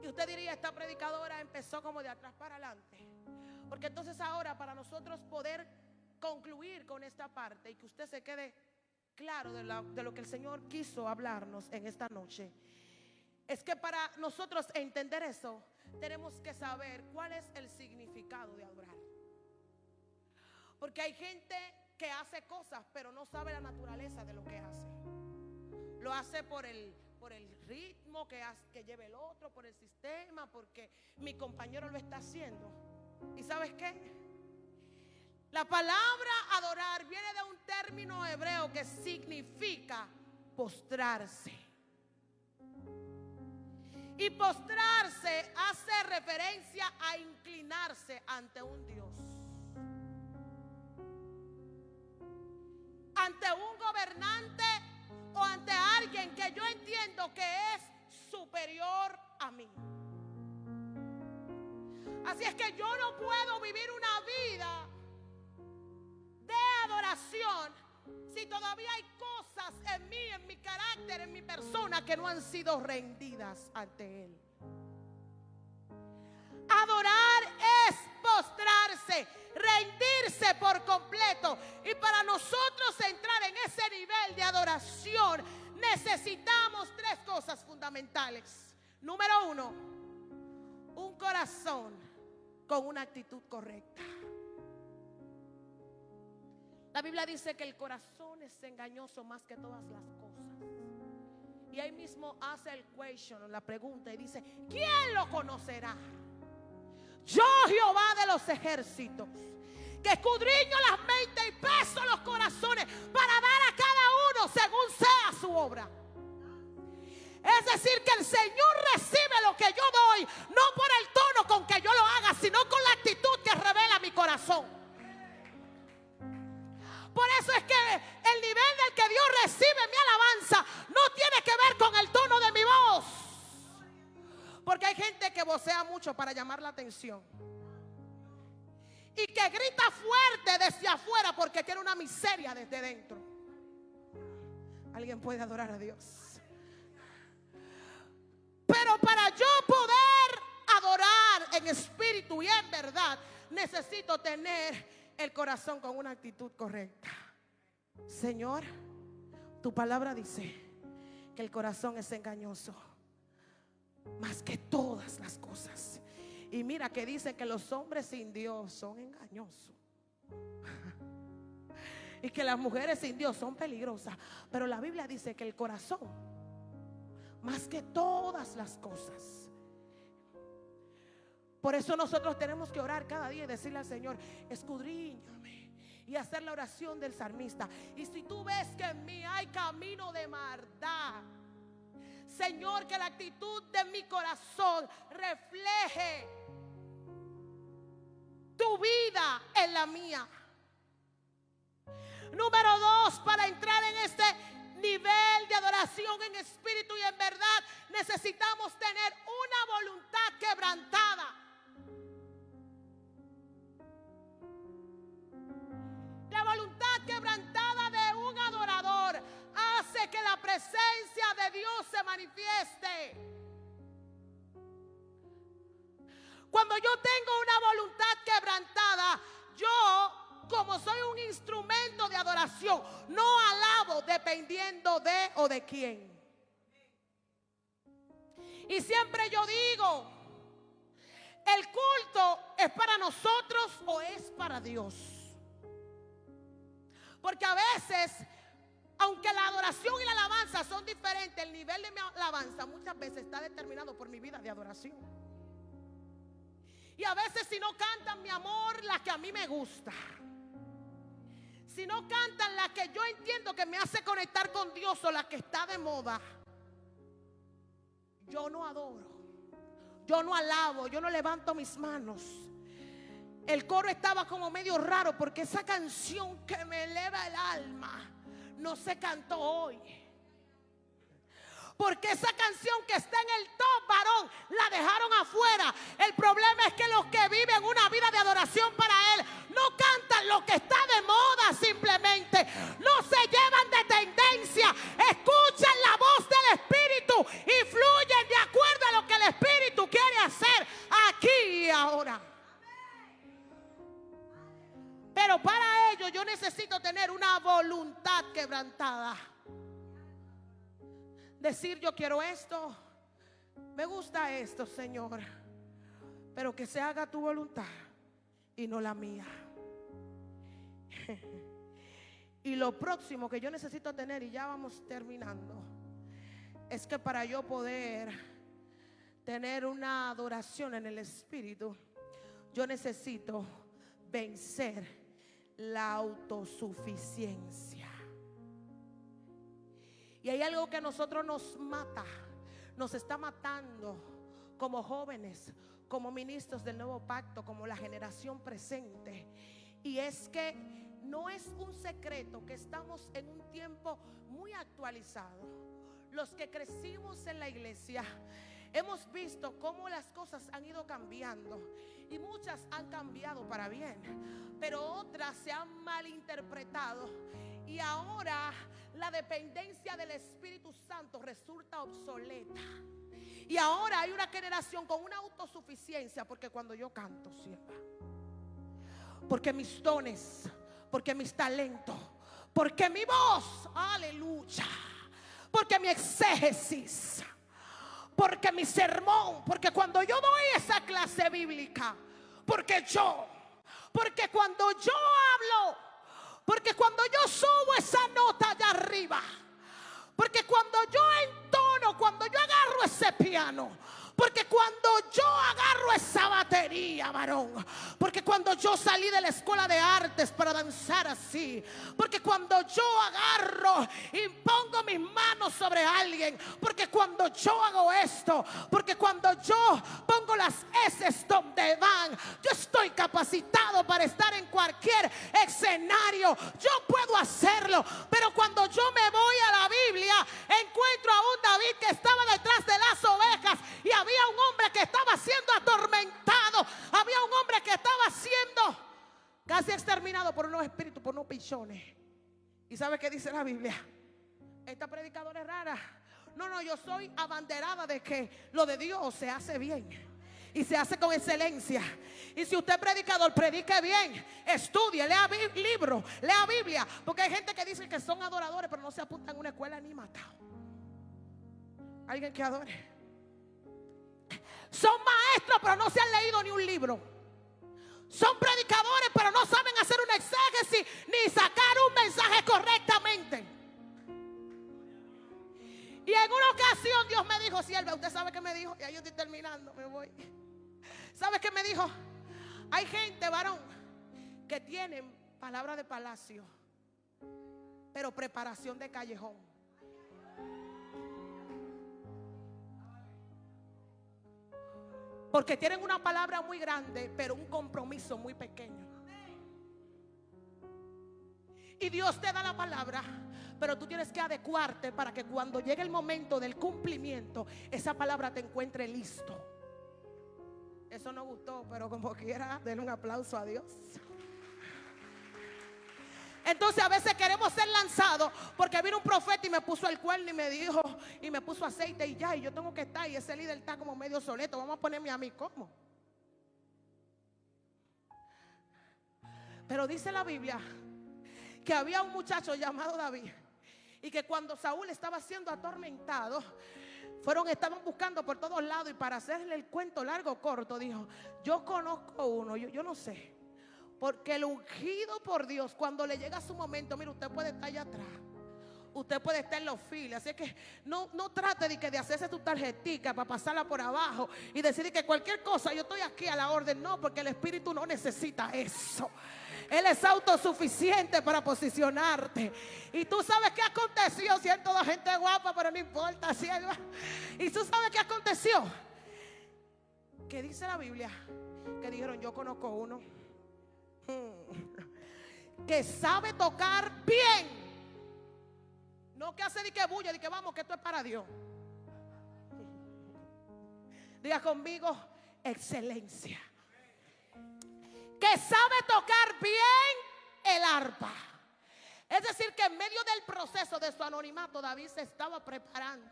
Y usted diría: esta predicadora empezó como de atrás para adelante. Porque entonces ahora, para nosotros poder concluir con esta parte y que usted se quede claro de lo que el Señor quiso hablarnos en esta noche, es que para nosotros entender eso, tenemos que saber cuál es el significado de adorar. Porque hay gente que hace cosas, pero no sabe la naturaleza de lo que hace. Lo hace por el ritmo que lleve el otro, por el sistema, porque mi compañero lo está haciendo. ¿Y sabes qué? La palabra adorar viene de un término hebreo que significa postrarse. Y postrarse hace referencia a inclinarse ante un Dios, ante un gobernante o ante alguien que yo entiendo que es superior a mí. Así es que yo no puedo vivir una vida de adoración si todavía hay cosas en mí, en mi carácter, en mi persona que no han sido rendidas ante Él. Adorar es postrarse, rendirse por completo. Y para nosotros entrar en ese nivel de adoración, necesitamos tres cosas fundamentales. Número uno, un corazón con una actitud correcta. La Biblia dice que el corazón es engañoso más que todas las cosas. Y ahí mismo hace el question, la pregunta, y dice: ¿quién lo conocerá? Yo, Jehová de los ejércitos, que escudriño las mentes y peso los corazones para dar a cada uno según sea su obra. Es decir, que el Señor recibe lo que yo doy, no por el tono con que yo lo haga, sino con la actitud que revela mi corazón. Por eso es que el nivel del que Dios recibe mi alabanza no tiene que ver con el tono de mi voz. Porque hay gente que vocea mucho para llamar la atención y que grita fuerte desde afuera porque tiene una miseria desde dentro. ¿Alguien puede adorar a Dios? Pero para yo poder adorar en espíritu y en verdad, necesito tener el corazón con una actitud correcta. Señor, tu palabra dice que el corazón es engañoso más que todas las cosas. Y mira que dice que los hombres sin Dios son engañosos. y que las mujeres sin Dios son peligrosas. Pero la Biblia dice que el corazón, más que todas las cosas. Por eso nosotros tenemos que orar cada día y decirle al Señor: escudriñame. Y hacer la oración del salmista: y si tú ves que en mí hay camino de maldad, Señor, que la actitud de mi corazón refleje tu vida en la mía. Número 2, para entrar en este nivel de adoración en espíritu y en verdad, necesitamos tener una voluntad quebrantada. La voluntad quebrantada de un adorador hace que la presencia de Dios se manifieste. Cuando yo tengo una voluntad quebrantada, yo, como soy un instrumento de adoración, no alabo dependiendo de o de quién. Y siempre yo digo: ¿el culto es para nosotros o es para Dios? Porque a veces, aunque la adoración y la alabanza son diferentes, el nivel de mi alabanza muchas veces está determinado por mi vida de adoración. Y a veces, si no cantan, mi amor, la que a mí me gusta, si no cantan la que yo entiendo que me hace conectar con Dios o la que está de moda, yo no adoro, yo no alabo, yo no levanto mis manos. El coro estaba como medio raro porque esa canción que me eleva el alma no se cantó hoy. Porque esa canción que está en el top, varón, la dejaron afuera. El problema es que los que viven una vida de adoración para Él no cantan lo que está de moda simplemente. No se llevan de tendencia. Escuchan la voz del Espíritu y fluyen de acuerdo a lo que el Espíritu quiere hacer aquí y ahora. Pero para ello yo necesito tener una voluntad quebrantada. Decir: yo quiero esto, me gusta esto, Señor, pero que se haga tu voluntad y no la mía. Y lo próximo que yo necesito tener, y ya vamos terminando, es que para yo poder tener una adoración en el Espíritu, yo necesito vencer la autosuficiencia. Y hay algo que a nosotros nos mata, nos está matando como jóvenes, como ministros del nuevo pacto, como la generación presente. Y es que no es un secreto que estamos en un tiempo muy actualizado. Los que crecimos en la iglesia hemos visto cómo las cosas han ido cambiando, y muchas han cambiado para bien, pero otras se han malinterpretado. Y ahora la dependencia del Espíritu Santo resulta obsoleta. Y ahora hay una generación con una autosuficiencia, porque cuando yo canto, sierva, porque mis dones, porque mis talentos, porque mi voz, aleluya, porque mi exégesis, porque mi sermón, porque cuando yo doy esa clase bíblica, porque cuando yo hablo, porque cuando yo subo esa nota allá arriba, porque cuando yo entono, cuando yo agarro ese piano, porque cuando yo agarro esa batería, varón, porque cuando yo salí de la escuela de artes para danzar así, porque cuando yo agarro y pongo mis manos sobre alguien, porque cuando yo hago esto, porque cuando yo pongo las S donde van, yo estoy capacitado para estar en cualquier escenario, yo puedo hacerlo. Pero cuando yo me voy a la Biblia, encuentro a un David que estaba detrás de las ovejas, y había un hombre que estaba siendo atormentado, había un hombre que estaba siendo casi exterminado por unos espíritus, por unos pichones. ¿Y sabe qué dice la Biblia? Esta predicadora es rara. No, yo soy abanderada de que lo de Dios se hace bien y se hace con excelencia. Y si usted es predicador, predique bien, estudie, lea libros, lea Biblia, porque hay gente que dice que son adoradores pero no se apuntan a una escuela ni matado. Alguien que adore. Son maestros pero no se han leído ni un libro. Son predicadores, pero no saben hacer una exégesis ni sacar un mensaje correctamente. Y en una ocasión Dios me dijo, sierva, ¿usted sabe qué me dijo? Y ahí yo estoy terminando, me voy. ¿Sabe qué me dijo? Hay gente, varón, que tienen palabra de palacio, pero preparación de callejón. Porque tienen una palabra muy grande, pero un compromiso muy pequeño. Y Dios te da la palabra, pero tú tienes que adecuarte para que cuando llegue el momento del cumplimiento, esa palabra te encuentre listo. Eso no gustó, pero como quiera, denle un aplauso a Dios. Entonces a veces queremos ser lanzados porque vino un profeta y me puso el cuerno y me dijo, y me puso aceite y ya, y yo tengo que estar, y ese líder está como medio soleto, vamos a ponerme a mí, ¿cómo? Pero dice la Biblia que había un muchacho llamado David, y que cuando Saúl estaba siendo atormentado, estaban buscando por todos lados, y para hacerle el cuento largo corto, dijo, yo conozco uno, yo no sé. Porque el ungido por Dios, cuando le llega su momento, mire, usted puede estar allá atrás, usted puede estar en los filas. Así que no trate de hacerse tu tarjetica para pasarla por abajo y decir que cualquier cosa, yo estoy aquí a la orden. No, porque el Espíritu no necesita eso. Él es autosuficiente para posicionarte. Y tú sabes qué aconteció. Si es toda gente guapa, pero no importa, sierva. Y tú sabes qué aconteció. Que dice la Biblia que dijeron, yo conozco uno que sabe tocar bien. No que hace de que bulla, de que vamos, que esto es para Dios. Diga conmigo, excelencia. Que sabe tocar bien el arpa. Es decir, que en medio del proceso de su anonimato, David se estaba preparando.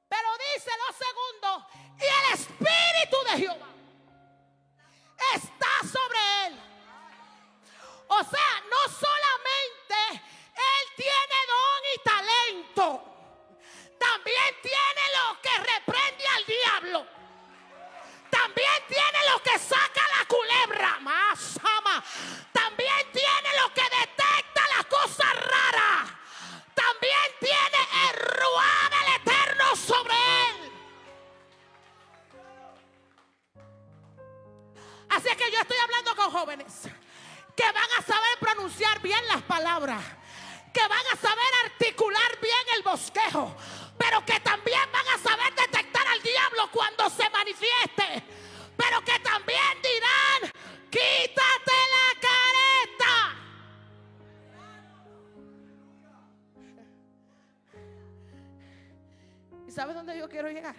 Pero dice lo segundo, y el Espíritu de Jehová está sobre él. O sea, no solamente él tiene don y talento, también tiene lo que reprende al diablo. También tiene lo que saca la culebra, más ama. También tiene lo que detecta las cosas raras. También tiene el ruá del Eterno sobre él. Así que yo estoy hablando con jóvenes que van a saber pronunciar bien las palabras, que van a saber articular bien el bosquejo, pero que también van a saber detectar al diablo cuando se manifieste, pero que también dirán, quítate la careta. ¿Y sabes dónde yo quiero llegar?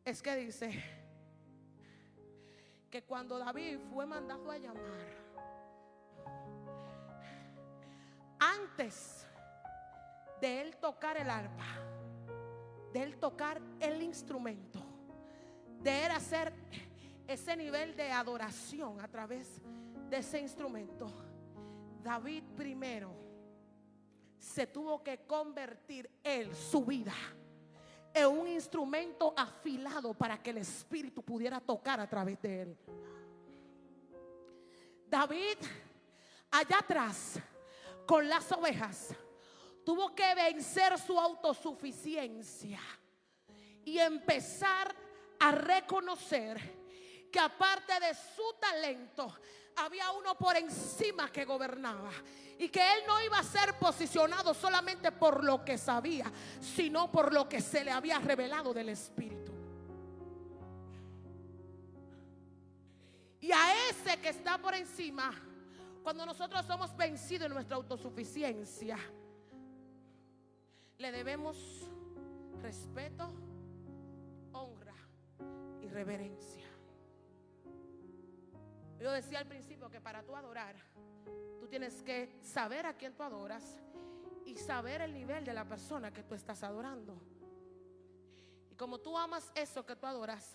Es que dice que cuando David fue mandado a llamar, antes de él tocar el arpa, de él tocar el instrumento, de él hacer ese nivel de adoración a través de ese instrumento, David primero se tuvo que convertir él, su vida, en un instrumento afilado para que el Espíritu pudiera tocar a través de él. David, allá atrás, con las ovejas, tuvo que vencer su autosuficiencia y empezar a reconocer que aparte de su talento, había uno por encima que gobernaba, y que él no iba a ser posicionado solamente por lo que sabía, sino por lo que se le había revelado del Espíritu. Y a ese que está por encima, cuando nosotros somos vencidos en nuestra autosuficiencia, le debemos respeto, honra y reverencia. Yo decía al principio que para tú adorar, tú tienes que saber a quién tú adoras y saber el nivel de la persona que tú estás adorando. Y como tú amas eso que tú adoras,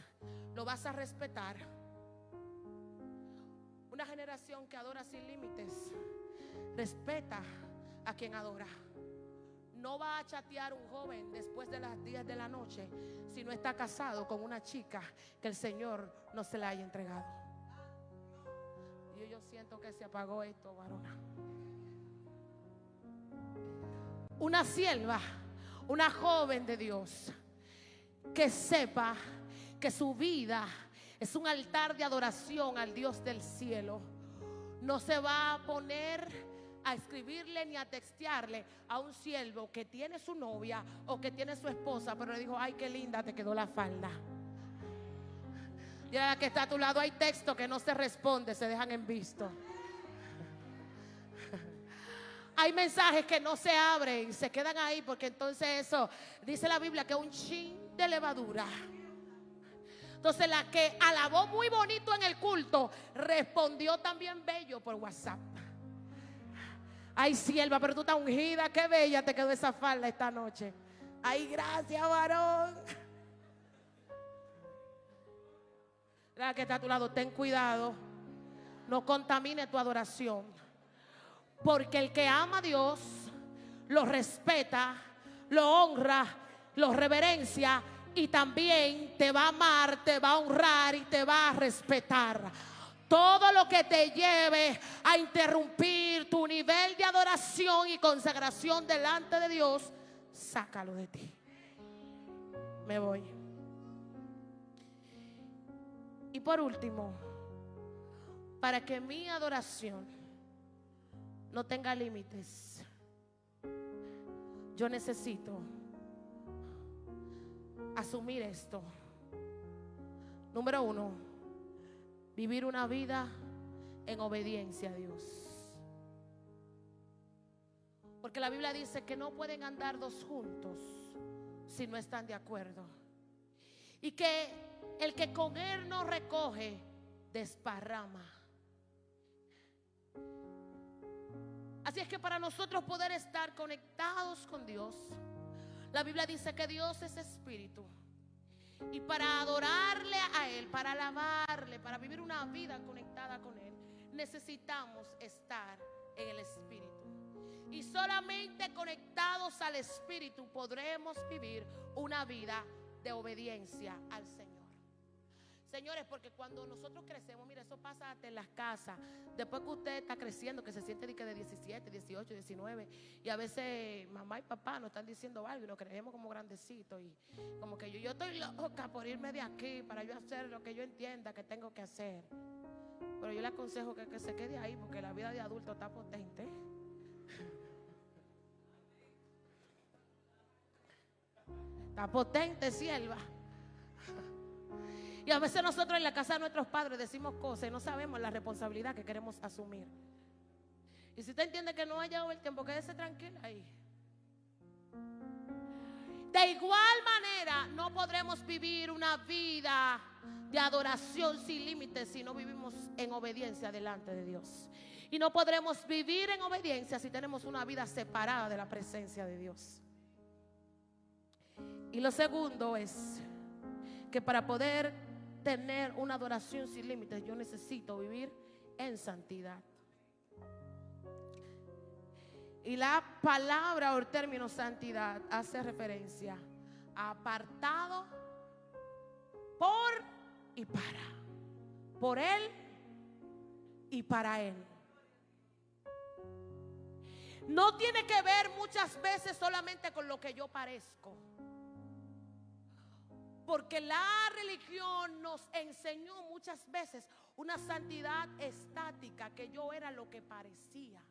lo vas a respetar. Una generación que adora sin límites respeta a quien adora. No va a chatear un joven después de las 10 de la noche si no está casado con una chica que el Señor no se la haya entregado. Y yo siento que se apagó esto, varona. Una sierva, una joven de Dios, que sepa que su vida es un altar de adoración al Dios del cielo, no se va a poner a escribirle ni a textearle a un siervo que tiene su novia o que tiene su esposa, pero le dijo: ay, qué linda te quedó la falda. Y a la que está a tu lado: hay texto que no se responde, se dejan en visto. Hay mensajes que no se abren, se quedan ahí, porque entonces eso, dice la Biblia, que es un chin de levadura. Entonces la que alabó muy bonito en el culto, respondió también bello por WhatsApp. Ay, sierva, pero tú estás ungida, qué bella te quedó esa falda esta noche. Ay, gracias, varón. La que está a tu lado: ten cuidado, no contamine tu adoración, porque el que ama a Dios lo respeta, lo honra, lo reverencia, y también te va a amar, te va a honrar y te va a respetar. Todo lo que te lleve a interrumpir tu nivel de adoración y consagración delante de Dios, sácalo de ti. Me voy. Y por último, para que mi adoración no tenga límites, yo necesito asumir esto. Número 1, vivir una vida en obediencia a Dios. Porque la Biblia dice que no pueden andar dos juntos si no están de acuerdo. Y que el que con él no recoge, desparrama. Así es que para nosotros poder estar conectados con Dios, la Biblia dice que Dios es espíritu. Y para adorarle a Él, para alabarle, para vivir una vida conectada con Él, necesitamos estar en el Espíritu. Y solamente conectados al Espíritu podremos vivir una vida de obediencia al Señor. Señores, porque cuando nosotros crecemos, mira, eso pasa hasta en las casas. Después que usted está creciendo, que se siente de 17, 18, 19, y a veces mamá y papá nos están diciendo algo y nos creemos como grandecitos, y como que yo estoy loca por irme de aquí para yo hacer lo que yo entienda que tengo que hacer. Pero yo le aconsejo que se quede ahí, porque la vida de adulto está potente. Está potente, sierva. Y a veces nosotros en la casa de nuestros padres decimos cosas y no sabemos la responsabilidad que queremos asumir. Y si usted entiende que no ha llegado el tiempo, quédese tranquila ahí. De igual manera, no podremos vivir una vida de adoración sin límites si no vivimos en obediencia delante de Dios. Y no podremos vivir en obediencia si tenemos una vida separada de la presencia de Dios. Y lo segundo es que para poder tener una adoración sin límites, yo necesito vivir en santidad. Y la palabra o el término santidad hace referencia a apartado por y para, por Él y para Él. No tiene que ver muchas veces solamente con lo que yo parezco, porque la religión nos enseñó muchas veces una santidad estática, que yo era lo que parecía.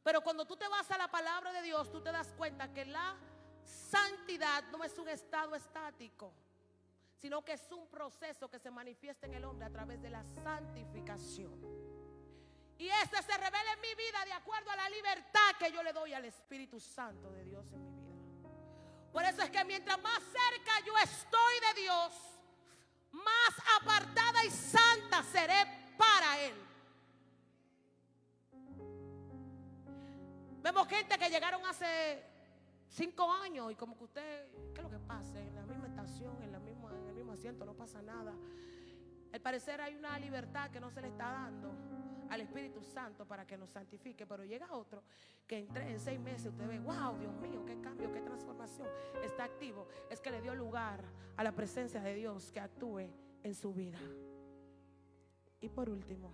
Pero cuando tú te vas a la palabra de Dios, tú te das cuenta que la santidad no es un estado estático, sino que es un proceso que se manifiesta en el hombre a través de la santificación. Y este se revela en mi vida de acuerdo a la libertad que yo le doy al Espíritu Santo de Dios en mi vida. Por eso es que mientras más cerca yo estoy de Dios, más apartada y santa seré para Él. Vemos gente que llegaron hace 5 años y como que usted, ¿qué es lo que pasa? En la misma estación, en el mismo asiento, no pasa nada. Al parecer hay una libertad que no se le está dando al Espíritu Santo para que nos santifique, pero llega otro que en 6 meses usted ve, wow, Dios mío, qué cambio, qué transformación, está activo. Es que le dio lugar a la presencia de Dios que actúe en su vida. Y por último,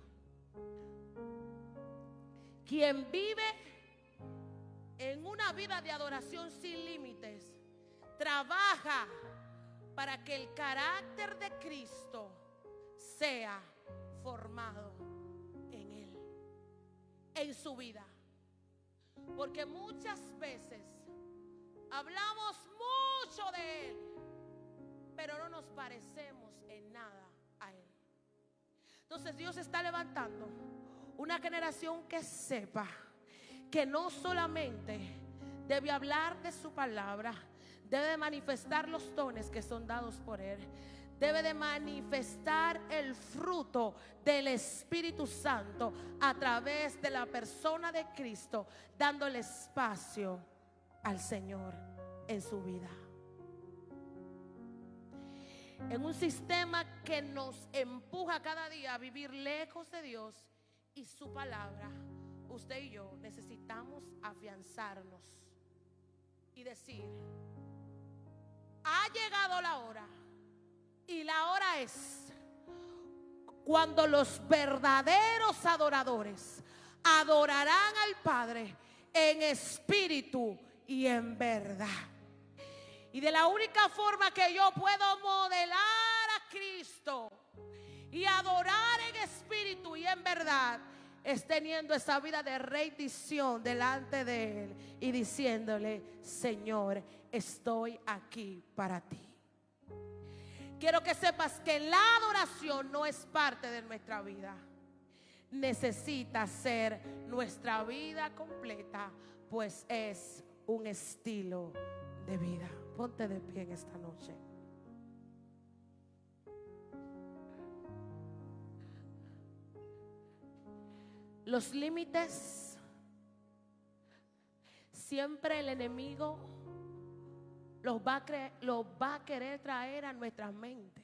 quien vive en una vida de adoración sin límites, trabaja para que el carácter de Cristo sea formado en él, en su vida. Porque muchas veces hablamos mucho de él, pero no nos parecemos en nada a él. Entonces Dios está levantando una generación que sepa que no solamente debe hablar de su palabra, debe de manifestar los dones que son dados por él, debe de manifestar el fruto del Espíritu Santo a través de la persona de Cristo, dándole espacio al Señor en su vida. En un sistema que nos empuja cada día a vivir lejos de Dios y su palabra, usted y yo necesitamos afianzarnos y decir: ha llegado la hora, y la hora es cuando los verdaderos adoradores adorarán al Padre en espíritu y en verdad. Y de la única forma que yo puedo modelar a Cristo y adorar en espíritu y en verdad es teniendo esa vida de rendición delante de Él y diciéndole: Señor, estoy aquí para ti. Quiero que sepas que la adoración no es parte de nuestra vida. Necesita ser nuestra vida completa, pues es un estilo de vida. Ponte de pie en esta noche. Los límites, siempre el enemigo los va a querer traer a nuestra mente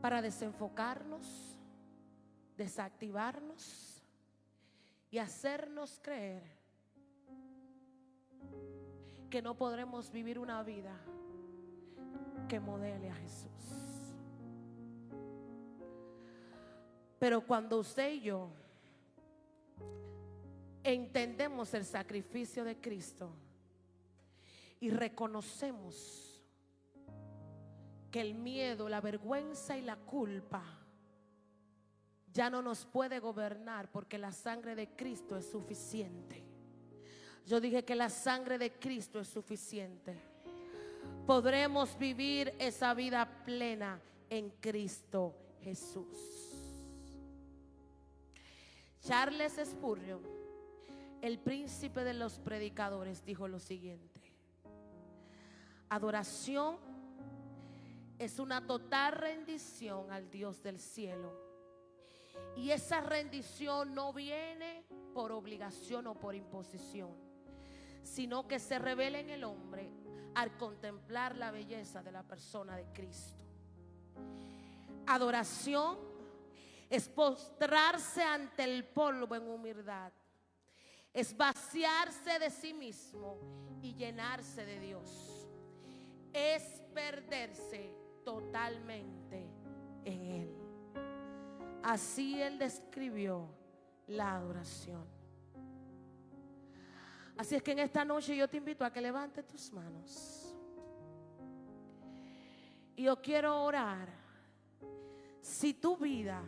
para desenfocarnos, desactivarnos y hacernos creer que no podremos vivir una vida que modele a Jesús. Pero cuando usted y yo entendemos el sacrificio de Cristo y reconocemos que el miedo, la vergüenza y la culpa ya no nos puede gobernar, porque la sangre de Cristo es suficiente. Yo dije que la sangre de Cristo es suficiente. Podremos vivir esa vida plena en Cristo Jesús. Charles Spurgeon, el príncipe de los predicadores, dijo lo siguiente: adoración es una total rendición al Dios del cielo. Y esa rendición no viene por obligación o por imposición, sino que se revela en el hombre al contemplar la belleza de la persona de Cristo. Adoración es postrarse ante el polvo en humildad, es vaciarse de sí mismo y llenarse de Dios, es perderse totalmente en Él. Así Él describió la adoración. Así es que en esta noche yo te invito a que levantes tus manos. Y yo quiero orar. Si tu vida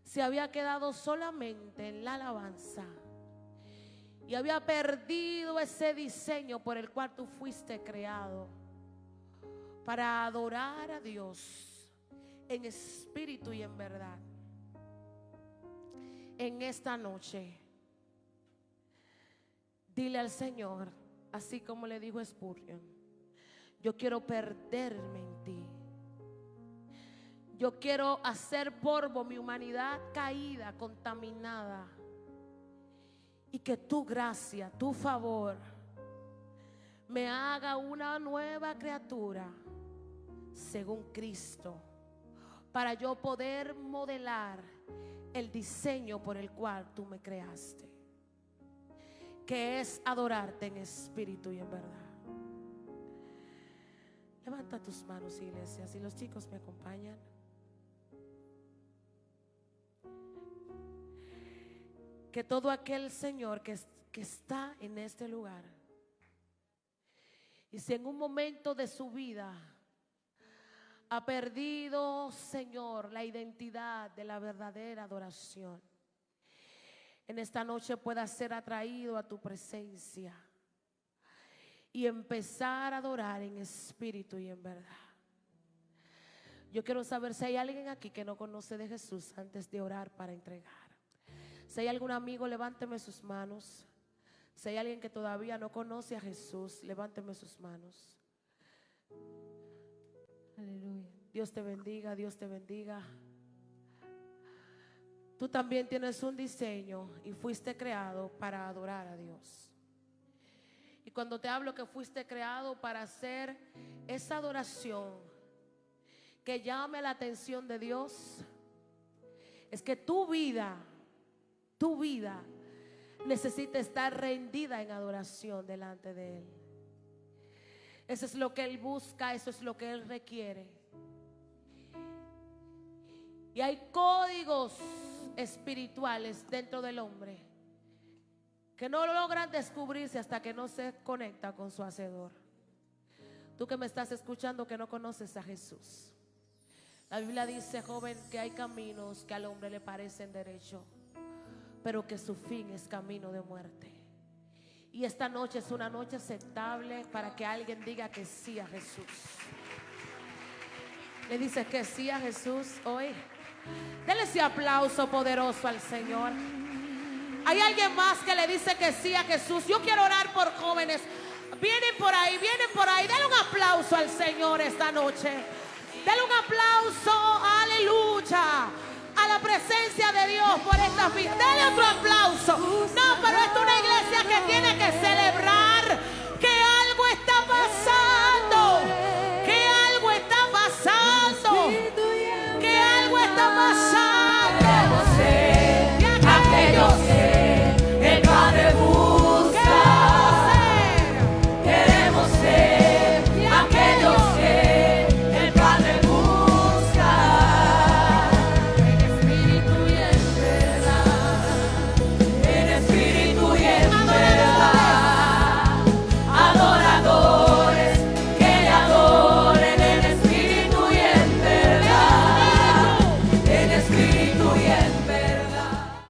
se había quedado solamente en la alabanza y había perdido ese diseño por el cual tú fuiste creado, para adorar a Dios en espíritu y en verdad, en esta noche dile al Señor, así como le dijo Spurgeon: yo quiero perderme en ti. Yo quiero hacer polvo mi humanidad caída, contaminada, y que tu gracia, tu favor me haga una nueva criatura según Cristo, para yo poder modelar el diseño por el cual tú me creaste, que es adorarte en espíritu y en verdad. Levanta tus manos, iglesia, si los chicos me acompañan. Que todo aquel Señor que está en este lugar, y si en un momento de su vida ha perdido, Señor, la identidad de la verdadera adoración, en esta noche pueda ser atraído a tu presencia y empezar a adorar en espíritu y en verdad. Yo quiero saber si hay alguien aquí que no conoce de Jesús antes de orar para entregar. Si hay algún amigo, levánteme sus manos. Si hay alguien que todavía no conoce a Jesús, levánteme sus manos. Aleluya. Dios te bendiga, Dios te bendiga. Tú también tienes un diseño y fuiste creado para adorar a Dios. Y cuando te hablo que fuiste creado para hacer esa adoración que llame la atención de Dios, es que tu vida necesita estar rendida en adoración delante de Él. Eso es lo que Él busca, eso es lo que Él requiere. Y hay códigos espirituales dentro del hombre que no logran descubrirse hasta que no se conecta con su Hacedor. Tú que me estás escuchando que no conoces a Jesús, la Biblia dice, joven, que hay caminos que al hombre le parecen derechos, pero que su fin es camino de muerte. Y esta noche es una noche aceptable para que alguien diga que sí a Jesús. Le dices que sí a Jesús hoy. Dele ese aplauso poderoso al Señor. Hay alguien más que le dice que sí a Jesús. Yo quiero orar por jóvenes. Vienen por ahí, vienen por ahí. Dale un aplauso al Señor esta noche. Dale un aplauso, aleluya, a la presencia de Dios por estas vidas. Dale otro aplauso. No, pero esto es una iglesia que tiene que ser